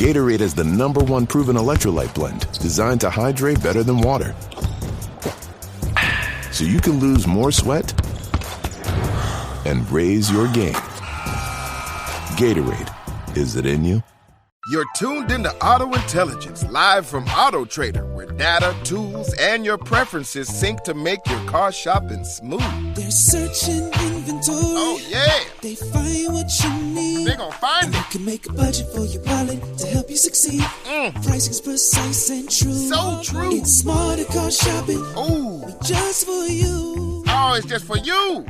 Gatorade is the #1 proven electrolyte blend designed to hydrate better than water. So you can lose more sweat and raise your game. Gatorade, is it in you? You're tuned into Auto Intelligence, live from Auto Trader, where data, tools, and your preferences sync to make your car shopping smooth. They're searching inventory. Oh, yeah. They find what you need. They're gonna find it. You can make a budget for your wallet to help you succeed. Pricing's precise and true. So true. It's smarter car shopping. Ooh. Just for you. Oh, it's just for you.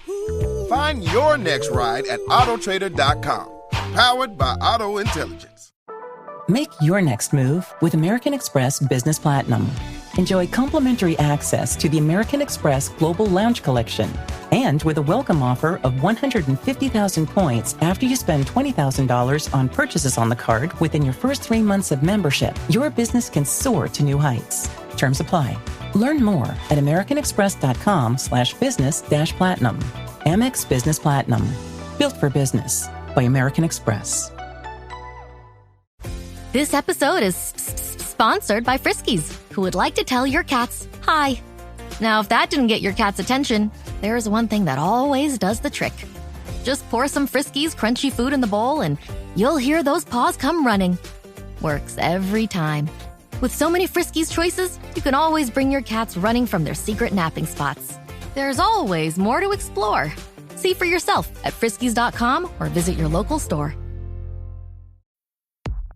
Ooh. Find your next ride at autotrader.com. Powered by Auto Intelligence. Make your next move with American Express Business Platinum. Enjoy complimentary access to the American Express Global Lounge Collection. And with a welcome offer of 150,000 points after you spend $20,000 on purchases on the card within your first 3 months of membership, your business can soar to new heights. Terms apply. Learn more at americanexpress.com/business-platinum. Amex Business Platinum. Built for business by American Express. This episode is sponsored by Friskies, who would like to tell your cats hi. Now, if that didn't get your cat's attention, there's one thing that always does the trick. Just pour some Friskies crunchy food in the bowl and you'll hear those paws come running. Works every time. With so many Friskies choices, you can always bring your cats running from their secret napping spots. There's always more to explore. See for yourself at friskies.com or visit your local store.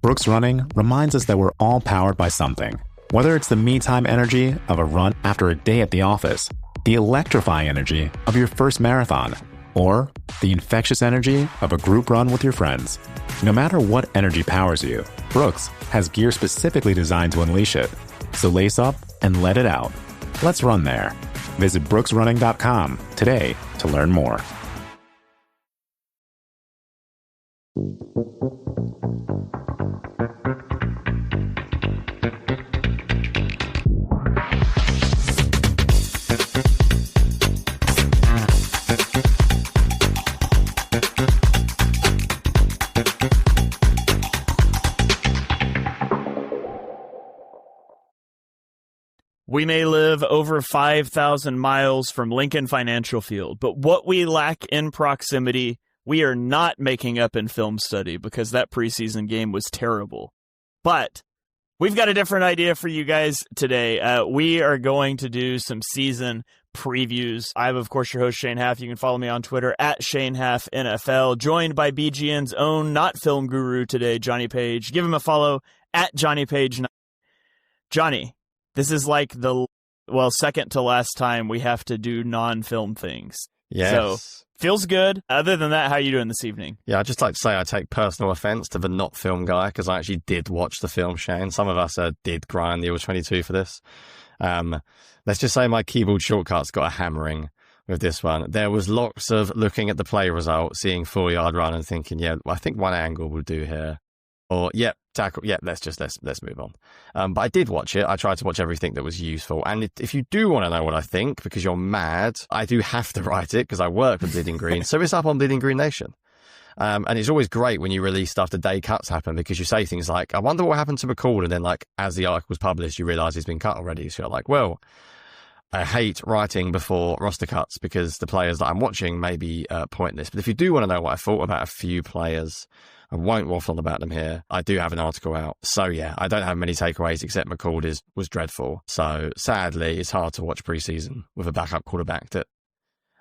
Brooks Running reminds us that we're all powered by something. Whether it's the me-time energy of a run after a day at the office, the electrifying energy of your first marathon, or the infectious energy of a group run with your friends. No matter what energy powers you, Brooks has gear specifically designed to unleash it. So lace up and let it out. Let's run there. Visit brooksrunning.com today to learn more. We may live over 5,000 miles from Lincoln Financial Field, but what we lack in proximity, we are not making up in film study because that preseason game was terrible. But we've got a different idea for you guys today. We are going to do some season previews. I'm, of course, your host, Shane Haff. You can follow me on Twitter at ShaneHaffNFL, joined by BGN's own not film guru today, Johnny Page. Give him a follow at Johnny Page. Johnny, this is like the, second to last time we have to do non-film things. Yes. So, feels good. Other than that, how are you doing this evening? Yeah, I'd just like to say I take personal offense to the not film guy because I actually did watch the film, Shane. Some of us did grind the All-22 for this. Let's just say my keyboard shortcuts got a hammering with this one. There was lots of looking at the play result, seeing 4-yard run and thinking, I think one angle will do here. Or, tackle. Let's move on. But I did watch it. I tried to watch everything that was useful. And if you do want to know what I think, because you're mad, I do have to write it because I work with Bleeding Green. So it's up on Bleeding Green Nation. And it's always great when you release stuff the day cuts happen because you say things like, I wonder what happened to McCall. And then as the article was published, you realise he's been cut already. So you're like, well, I hate writing before roster cuts because the players that I'm watching may be pointless. But if you do want to know what I thought about a few players, I won't waffle about them here. I do have an article out. So, I don't have many takeaways except McCall was dreadful. So, sadly, it's hard to watch preseason with a backup quarterback that...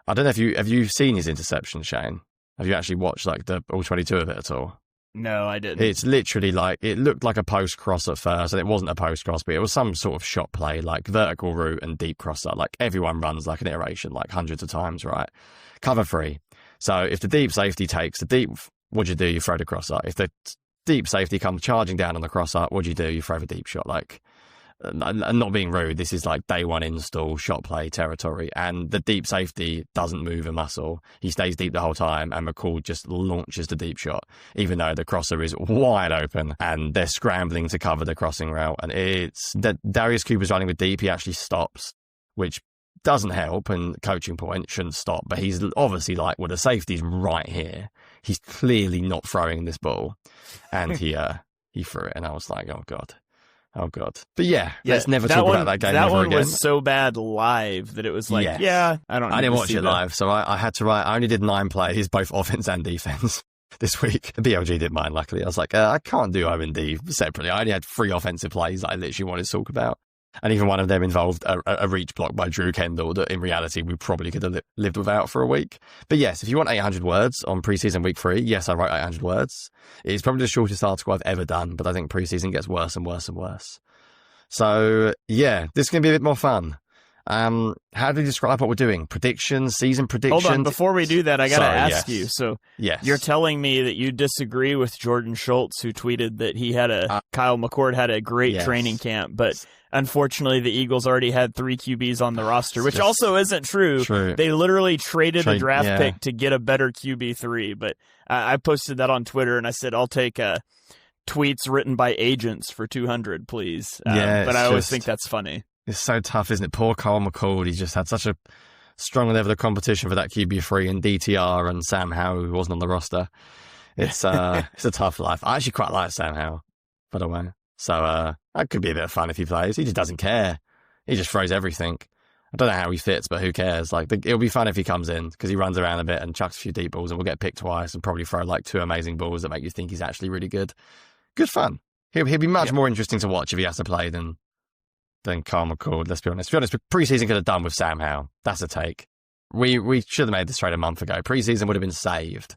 I don't know if have you seen his interception, Shane? Have you actually watched, the All-22 of it at all? No, I didn't. It's literally it looked like a post-cross at first, and it wasn't a post-cross, but it was some sort of shot play, like vertical route and deep crosser. Everyone runs like an iteration, hundreds of times, right? Cover 3. So, if the deep safety takes the deep... What do? You throw the crosser. If the deep safety comes charging down on the crosser, what do? You throw the deep shot. I'm not being rude. This is day one install, shot play territory. And the deep safety doesn't move a muscle. He stays deep the whole time. And McCall just launches the deep shot, even though the crosser is wide open and they're scrambling to cover the crossing route. And it's that Darius Cooper's running with deep. He actually stops, which doesn't help. And coaching point shouldn't stop. But he's obviously the safety's right here. He's clearly not throwing this ball, and he he threw it, and I was like, oh God. But yeah, let's never talk about that game that ever one again. Was so bad live that it was like, Yes. I didn't watch it live, so I had to write. I only did 9 plays, both offense and defense, this week. BLG did mine, luckily. I was like, I can't do O and D separately. I only had 3 offensive plays that I literally wanted to talk about. And even one of them involved a reach block by Drew Kendall that in reality we probably could have lived without for a week. But yes, if you want 800 words on preseason week 3, yes, I wrote 800 words. It's probably the shortest article I've ever done, but I think preseason gets worse and worse and worse. So yeah, this is going to be a bit more fun. How do we describe what we're doing? Predictions, season predictions? Hold on, before we do that, I got to ask you. So yes. You're telling me that you disagree with Jordan Schultz, who tweeted that he had Kyle McCord had a great training camp, but unfortunately the Eagles already had 3 QBs on the roster, which also isn't true. They literally traded a draft pick to get a better QB3, but I posted that on Twitter and I said, I'll take tweets written by agents for 200, please. But I always think that's funny. It's so tough, isn't it? Poor Kyle McCord. He just had such a strong level of competition for that QB3 and DTR and Sam Howell, who wasn't on the roster. It's it's a tough life. I actually quite like Sam Howell, by the way. So that could be a bit of fun if he plays. He just doesn't care. He just throws everything. I don't know how he fits, but who cares? Like it'll be fun if he comes in because he runs around a bit and chucks a few deep balls and we'll get picked twice and probably throw like 2 amazing balls that make you think he's actually really good. Good fun. He'll be much more interesting to watch if he has to play than Kyle McCord, let's be honest. Preseason could have done with Sam Howell. That's a take. We should have made this trade a month ago. Preseason would have been saved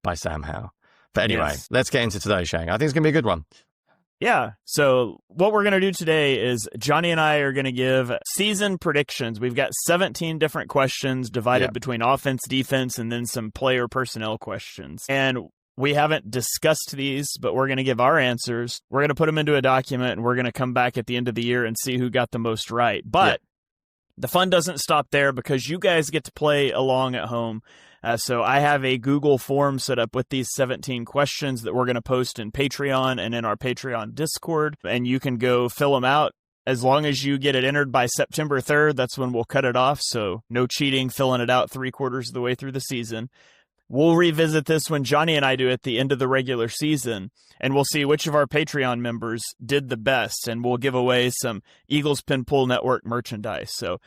by Sam Howell. But anyway, let's get into today, Shane. I think it's going to be a good one. Yeah. So what we're going to do today is Johnny and I are going to give season predictions. We've got 17 different questions divided between offense, defense, and then some player personnel questions. And we haven't discussed these, but we're going to give our answers. We're going to put them into a document, and we're going to come back at the end of the year and see who got the most right. But the fun doesn't stop there because you guys get to play along at home. So I have a Google form set up with these 17 questions that we're going to post in Patreon and in our Patreon Discord, and you can go fill them out. As long as you get it entered by September 3rd, that's when we'll cut it off. So no cheating, filling it out 3/4 of the way through the season. We'll revisit this when Johnny and I do at the end of the regular season, and we'll see which of our Patreon members did the best, and we'll give away some Eagles Pinpool Network merchandise. So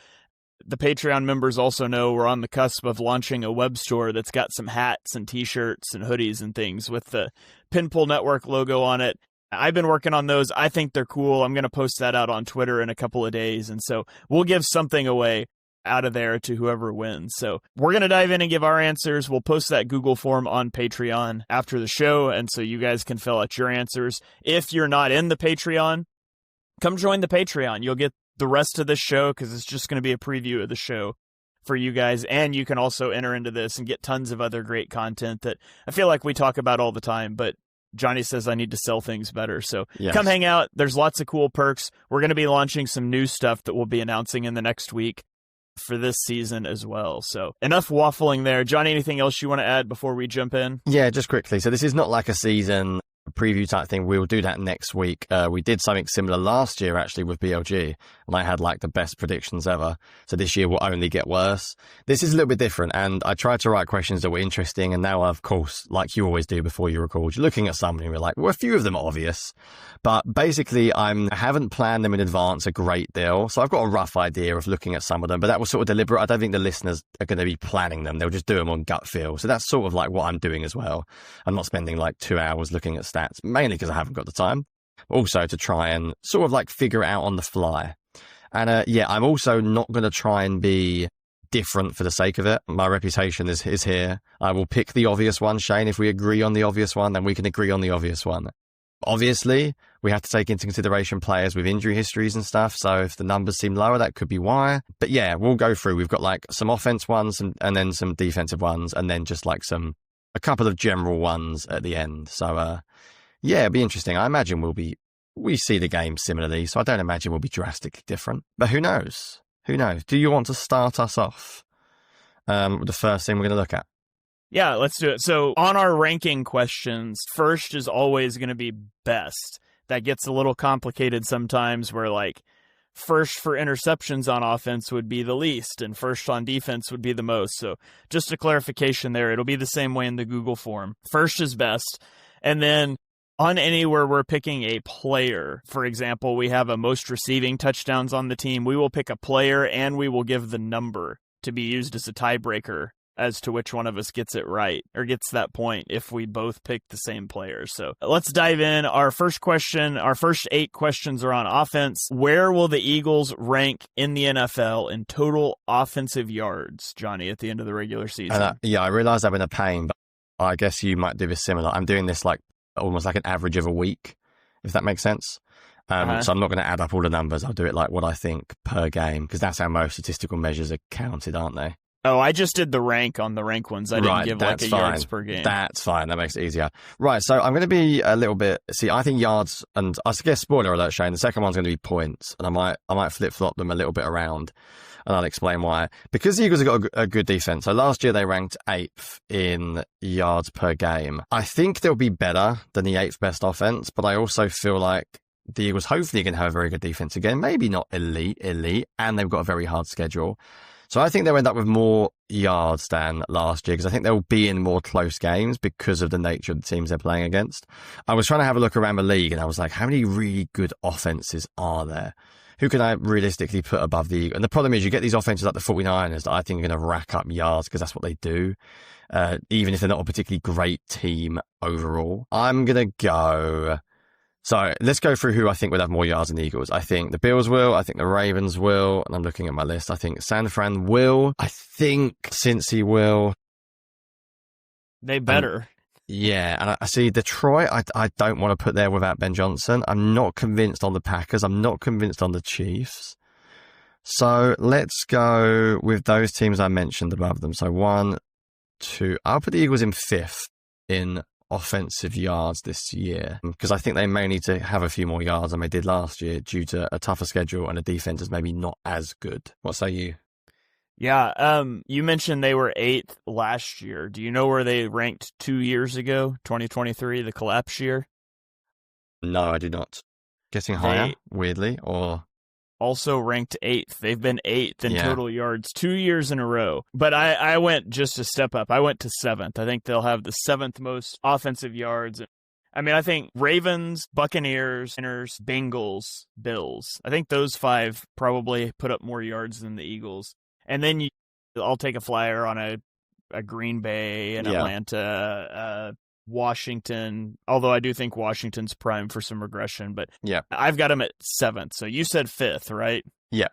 the Patreon members also know we're on the cusp of launching a web store that's got some hats and T-shirts and hoodies and things with the Pinpool Network logo on it. I've been working on those. I think they're cool. I'm going to post that out on Twitter in a couple of days, and so we'll give something away out of there to whoever wins. So we're going to dive in and give our answers. We'll post that Google form on Patreon after the show, and so you guys can fill out your answers. If you're not in the Patreon, come join the Patreon. You'll get the rest of this show because it's just going to be a preview of the show for you guys, and you can also enter into this and get tons of other great content that I feel like we talk about all the time, but Johnny says I need to sell things better. So come hang out. There's lots of cool perks. We're going to be launching some new stuff that we'll be announcing in the next week for this season as well. So enough waffling there. Johnny, anything else you want to add before we jump in? Yeah, just quickly. So this is not like a season preview type thing. We'll do that next week. We did something similar last year actually with BLG, and I had like the best predictions ever. So this year will only get worse. This is a little bit different, and I tried to write questions that were interesting, and now of course, like you always do before you record, you're looking at something and you're like, well, a few of them are obvious, but basically I haven't planned them in advance a great deal. So I've got a rough idea of looking at some of them, but that was sort of deliberate. I don't think the listeners are going to be planning them. They'll just do them on gut feel. So that's sort of like what I'm doing as well. I'm not spending like 2 hours looking at stats, mainly because I haven't got the time, but also to try and sort of like figure it out on the fly. And I'm also not going to try and be different for the sake of it. My reputation is here. I will pick the obvious one, Shane. If we agree on the obvious one, then we can agree on the obvious one. Obviously, we have to take into consideration players with injury histories and stuff. So if the numbers seem lower, that could be why. But yeah, we'll go through. We've got like some offense ones and then some defensive ones, and then just like a couple of general ones at the end. So it'll be interesting. I imagine we see the game similarly, so I don't imagine we'll be drastically different. But who knows? Who knows? Do you want to start us off with the first thing we're going to look at? Yeah, let's do it. So on our ranking questions, first is always going to be best. That gets a little complicated sometimes where like first for interceptions on offense would be the least and first on defense would be the most. So just a clarification there. It'll be the same way in the Google form. First is best. And then On anywhere we're picking a player, for example, we have a most receiving touchdowns on the team, we will pick a player and we will give the number to be used as a tiebreaker as to which one of us gets it right or gets that point if we both pick the same player. So let's dive in. Our first question, our first 8 questions are on offense. Where will the Eagles rank in the NFL in total offensive yards, Johnny, at the end of the regular season? I realize I've been a pain, but I guess you might do this similar. I'm doing this like almost like an average of a week, if that makes sense. So I'm not going to add up all the numbers. I'll do it like what I think per game, because that's how most statistical measures are counted, aren't they? Oh, I just did the rank on the rank ones. I didn't give like a yards per game. That's fine. That makes it easier. Right, so I'm going to be a little bit... See, I think yards, and I guess spoiler alert, Shane, the second one's going to be points, and I might flip-flop them a little bit around, and I'll explain why. Because the Eagles have got a good defense. So last year they ranked 8th in yards per game. I think they'll be better than the 8th best offense, but I also feel like the Eagles hopefully can have a very good defense again. Maybe not elite, and they've got a very hard schedule. So I think they'll end up with more yards than last year, because I think they'll be in more close games because of the nature of the teams they're playing against. I was trying to have a look around the league, and I was like, how many really good offenses are there? Who can I realistically put above the Eagles? And the problem is you get these offenses like the 49ers that I think are going to rack up yards because that's what they do, even if they're not a particularly great team overall. I'm going to go... So let's go through who I think would have more yards than the Eagles. I think the Bills will. I think the Ravens will. And I'm looking at my list. I think San Fran will. I think Cincy will. They better. Yeah. And I see Detroit, I don't want to put there without Ben Johnson. I'm not convinced on the Packers. I'm not convinced on the Chiefs. So let's go with those teams I mentioned above them. So 1, 2. I'll put the Eagles in 5th in offensive yards this year, because I think they may need to have a few more yards than they did last year due to a tougher schedule and a defense is maybe not as good. What say you? Yeah, you mentioned they were 8th last year. Do you know where they ranked 2 years ago, 2023, the collapse year? No, I do not. Guessing higher, weirdly, or... Also ranked 8th. They've been 8th in total yards 2 years in a row. But I went just a step up. I went to 7th. I think they'll have the 7th most offensive yards. I mean, I think Ravens, Buccaneers, Bengals, Bills. I think those 5 probably put up more yards than the Eagles. And then I'll take a flyer on a Green Bay and Atlanta, Washington, although I do think Washington's primed for some regression, but I've got them at 7th. So you said 5th, right? Yeah.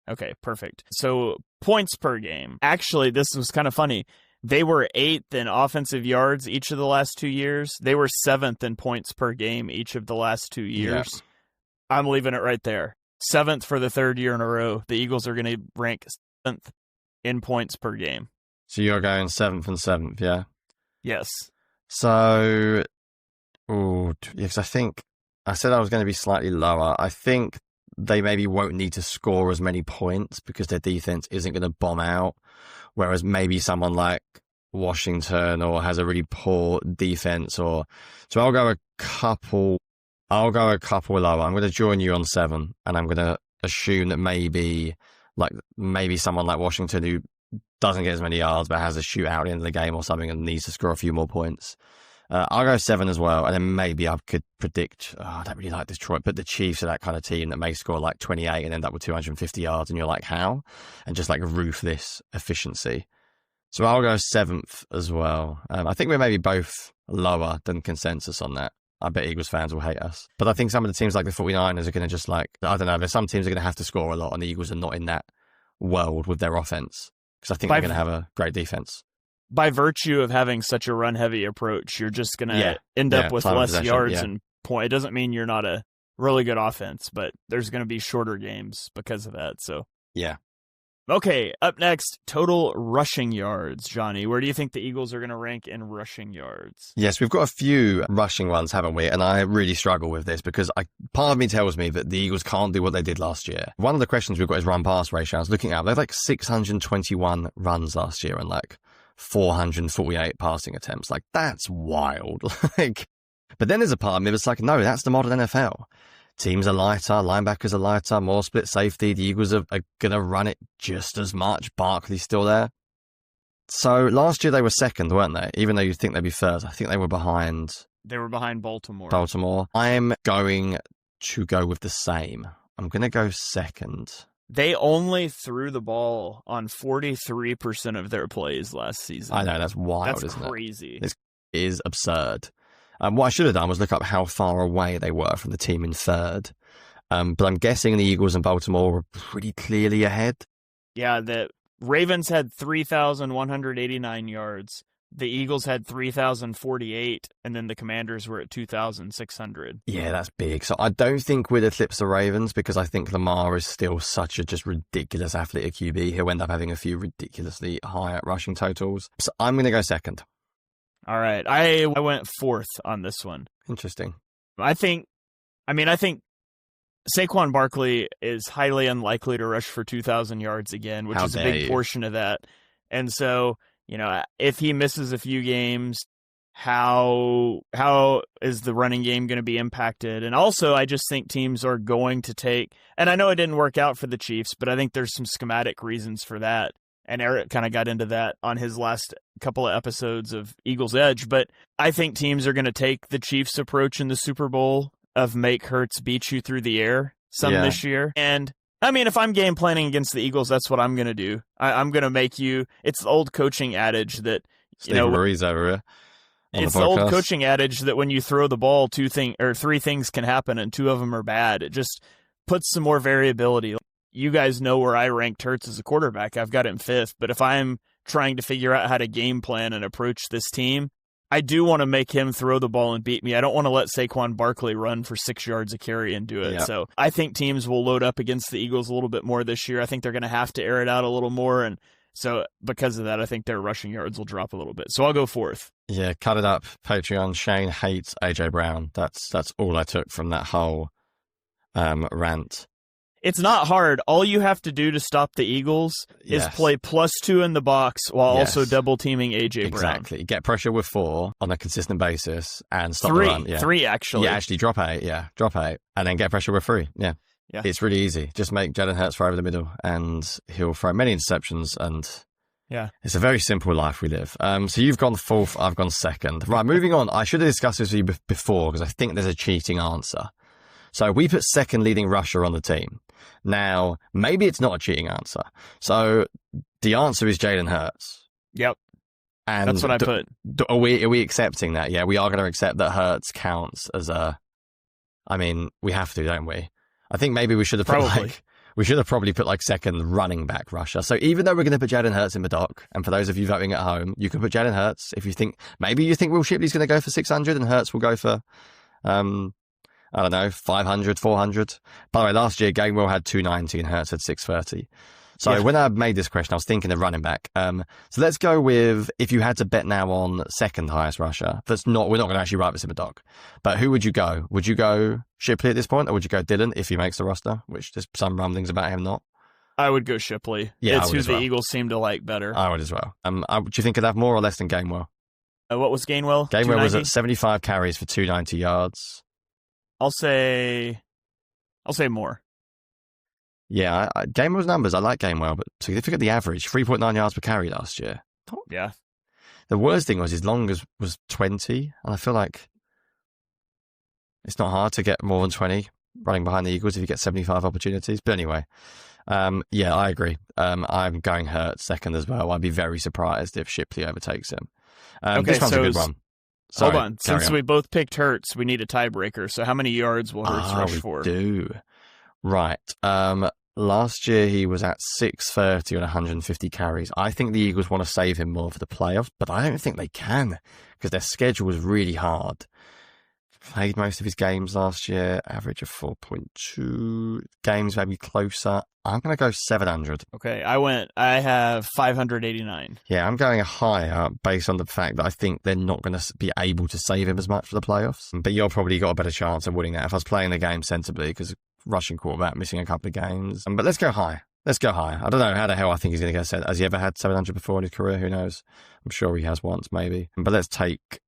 Okay, perfect. So points per game. Actually, this was kind of funny. They were 8th in offensive yards each of the last 2 years. They were 7th in points per game each of the last 2 years. Yeah. I'm leaving it right there. 7th for the 3rd year in a row. The Eagles are going to rank 7th in points per game. So you're going 7th and 7th, yeah? Yes. So, because I think I said I was going to be slightly lower. I think they maybe won't need to score as many points because their defense isn't going to bomb out, whereas maybe someone like Washington or has a really poor defense. So I'll go a couple lower. I'm going to join you on 7, and I'm going to assume that maybe someone like Washington who doesn't get as many yards but has a shootout at the end of the game or something and needs to score a few more points. I'll go 7 as well, and then maybe I could predict, I don't really like Detroit, but the Chiefs are that kind of team that may score like 28 and end up with 250 yards, and you're like, how? And just like ruthless efficiency. So I'll go 7th as well. I think we're maybe both lower than consensus on that. I bet Eagles fans will hate us. But I think some of the teams like the 49ers are going to just like, I don't know, there's some teams are going to have to score a lot, and the Eagles are not in that world with their offense, because I think they're going to have a great defense. By virtue of having such a run-heavy approach, you're just going to end up with less yards and point. It doesn't mean you're not a really good offense, but there's going to be shorter games because of that. So yeah. Okay, up next, total rushing yards. Johnny, where do you think the Eagles are going to rank in rushing yards? Yes, we've got a few rushing ones, haven't we? And I really struggle with this because part of me tells me that the Eagles can't do what they did last year. One of the questions we've got is run-pass ratio. I was looking at, they had like 621 runs last year and like 448 passing attempts. Like, that's wild. But then there's a part of me that's like, no, that's the modern NFL. Teams are lighter, linebackers are lighter, more split safety. The Eagles are going to run it just as much. Barkley's still there. So last year they were second, weren't they? Even though you'd think they'd be first. I think they were behind They were behind Baltimore. I'm going to go with the same. I'm going to go second. They only threw the ball on 43% of their plays last season. I know, that's wild, that's isn't crazy. It? This is absurd. What I should have done was look up how far away they were from the team in third. But I'm guessing the Eagles and Baltimore were pretty clearly ahead. Yeah, the Ravens had 3,189 yards. The Eagles had 3,048, and then the Commanders were at 2,600. Yeah, that's big. So I don't think we'll eclipse the Ravens because I think Lamar is still such a just ridiculous athletic QB. He'll end up having a few ridiculously high rushing totals. So I'm going to go second. All right. I went fourth on this one. Interesting. I think Saquon Barkley is highly unlikely to rush for 2,000 yards again, which is a big portion of that. And so, if he misses a few games, how is the running game going to be impacted? And also, I just think teams are going to take, and I know it didn't work out for the Chiefs, but I think there's some schematic reasons for that. And Eric kind of got into that on his last couple of episodes of Eagles Edge. But I think teams are going to take the Chiefs approach in the Super Bowl of make Hurts beat you through the air this year. And I mean, if I'm game planning against the Eagles, that's what I'm going to do. I'm going to make you. It's the old coaching adage that Steve Marie's over here. It's the old coaching adage that when you throw the ball, three things can happen, and two of them are bad. It just puts some more variability. You guys know where I ranked Hurts as a quarterback. I've got him fifth. But if I'm trying to figure out how to game plan and approach this team, I do want to make him throw the ball and beat me. I don't want to let Saquon Barkley run for 6 yards a carry and do it. Yeah. So I think teams will load up against the Eagles a little bit more this year. I think they're going to have to air it out a little more. And so because of that, I think their rushing yards will drop a little bit. So I'll go fourth. Yeah, cut it up. Patreon. Shane hates A.J. Brown. That's all I took from that whole rant. It's not hard. All you have to do to stop the Eagles is play +2 in the box while also double teaming A.J. Brown. Exactly. Get pressure with 4 on a consistent basis and stop the run. Yeah. 3, actually. Yeah, actually, drop 8. Yeah, drop 8. And then get pressure with 3. Yeah. It's really easy. Just make Jalen Hurts throw over the middle and he'll throw many interceptions and it's a very simple life we live. So you've gone fourth, I've gone second. Right, moving on. I should have discussed this with you before because I think there's a cheating answer. So we put second leading rusher on the team. Now, maybe it's not a cheating answer. So the answer is Jalen Hurts. Yep. And that's what I put. Are we accepting that? Yeah, we are going to accept that Hurts counts as I mean, we have to, don't we? I think maybe we should have probably put second running back rusher. So even though we're going to put Jalen Hurts in the dock, and for those of you voting at home, you can put Jalen Hurts if you think Will Shipley's going to go for 600 and Hurts will go for I don't know, 500, 400. By the way, last year, Gainwell had 290 and Hurts had 630. So when I made this question, I was thinking of running back. So let's go with, if you had to bet now on second highest rusher, we're not going to actually write this in the doc, but who would you go? Would you go Shipley at this point, or would you go Dillon if he makes the roster, which there's some rumblings about him not? I would go Shipley. Yeah, it's who the Eagles seem to like better. I would as well. Do you think it'd have more or less than Gainwell? What was Gainwell? Gainwell was at 75 carries for 290 yards. I'll say more. Yeah, Gainwell's numbers, I like Gainwell, but if you look at the average, 3.9 yards per carry last year. Yeah. The worst thing was his longest was 20, and I feel like it's not hard to get more than 20 running behind the Eagles if you get 75 opportunities. But anyway, yeah, I agree. I'm going Hurts second as well. I'd be very surprised if Shipley overtakes him. This one's a good one. Sorry, hold on. Since we both picked Hurts, we need a tiebreaker. So how many yards will Hurts rush for? We do. Right. Last year he was at 630 on 150 carries. I think the Eagles want to save him more for the playoffs, but I don't think they can because their schedule was really hard. Played most of his games last year, average of 4.2 games, maybe closer. I'm going to go 700. Okay, I have 589. Yeah, I'm going higher based on the fact that I think they're not going to be able to save him as much for the playoffs. But you've probably got a better chance of winning that if I was playing the game sensibly because rushing quarterback missing a couple of games. But let's go high. I don't know how the hell I think he's going to get set. Has he ever had 700 before in his career? Who knows? I'm sure he has once, maybe. But let's take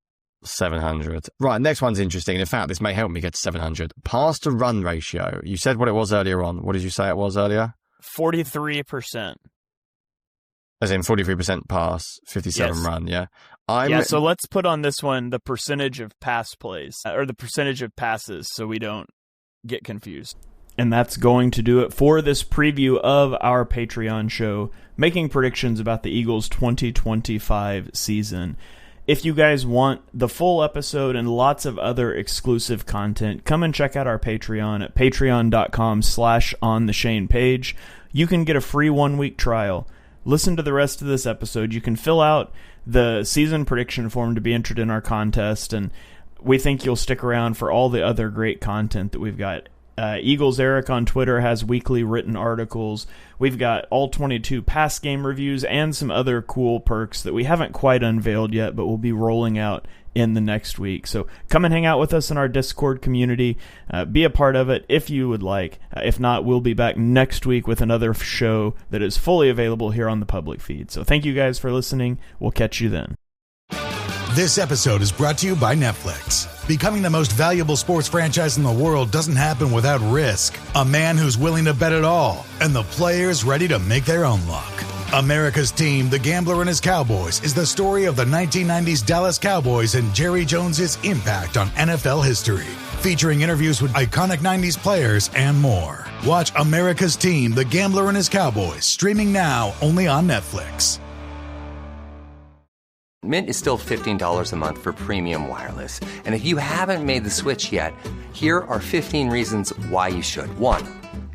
700. Right, next one's interesting. In fact, this may help me get to 700. Pass to run ratio. You said what it was earlier on. What did you say it was earlier? 43%. As in 43% pass, 57 run, yeah. So let's put on this one the percentage of pass plays, or the percentage of passes, so we don't get confused. And that's going to do it for this preview of our Patreon show, making predictions about the Eagles' 2025 season. If you guys want the full episode and lots of other exclusive content, come and check out our Patreon at patreon.com/ontheshanepage. You can get a free 1-week trial. Listen to the rest of this episode. You can fill out the season prediction form to be entered in our contest, and we think you'll stick around for all the other great content that we've got. Eagles Eric on Twitter has weekly written articles. We've got all 22 pass game reviews and some other cool perks that we haven't quite unveiled yet, but we'll be rolling out in the next week. So come and hang out with us in our Discord community. Be a part of it if you would like. If not, we'll be back next week with another show that is fully available here on the public feed. So thank you guys for listening. We'll catch you then. This episode is brought to you by Netflix. Becoming the most valuable sports franchise in the world doesn't happen without risk. A man who's willing to bet it all, and the players ready to make their own luck. America's Team, The Gambler and His Cowboys, is the story of the 1990s Dallas Cowboys and Jerry Jones's impact on NFL history. Featuring interviews with iconic 90s players and more. Watch America's Team, The Gambler and His Cowboys, streaming now only on Netflix. Mint is still $15 a month for premium wireless. And if you haven't made the switch yet, here are 15 reasons why you should. 1,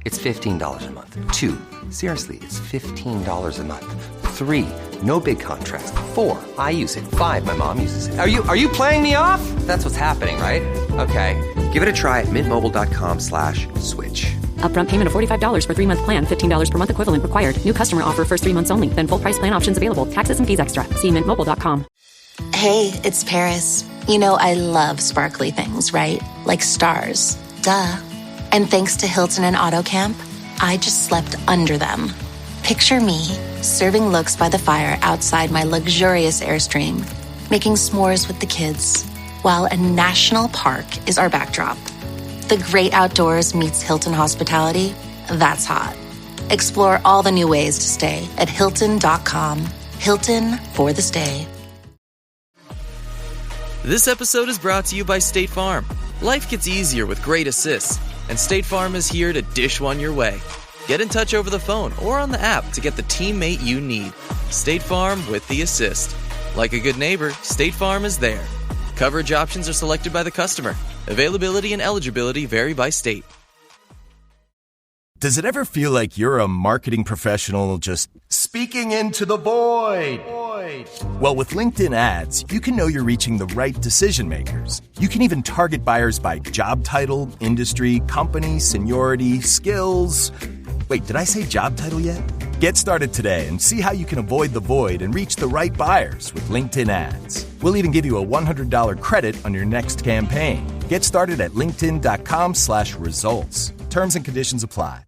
it's $15 a month. 2, seriously, it's $15 a month. 3, no big contrast. 4, I use it. 5, my mom uses it. Are you playing me off? That's what's happening, right? Okay, give it a try at mintmobile.com/switch. Upfront payment of $45 for 3-month plan. $15 per month equivalent required. New customer offer first 3 months only. Then full price plan options available. Taxes and fees extra. See mintmobile.com. Hey, it's Paris. You know I love sparkly things, right? Like stars. Duh. And thanks to Hilton and AutoCamp, I just slept under them. Picture me, serving looks by the fire outside my luxurious Airstream, making s'mores with the kids, while a national park is our backdrop. The great outdoors meets Hilton hospitality. That's hot. Explore all the new ways to stay at Hilton.com. Hilton for the stay. This episode is brought to you by State Farm. Life gets easier with great assists, and State Farm is here to dish one your way. Get in touch over the phone or on the app to get the teammate you need. State Farm with the assist. Like a good neighbor, State Farm is there. Coverage options are selected by the customer. Availability and eligibility vary by state. Does it ever feel like you're a marketing professional just speaking into the void? Well, with LinkedIn ads, you can know you're reaching the right decision makers. You can even target buyers by job title, industry, company, seniority, skills. Wait, did I say job title yet? Get started today and see how you can avoid the void and reach the right buyers with LinkedIn ads. We'll even give you a $100 credit on your next campaign. Get started at linkedin.com/results. Terms and conditions apply.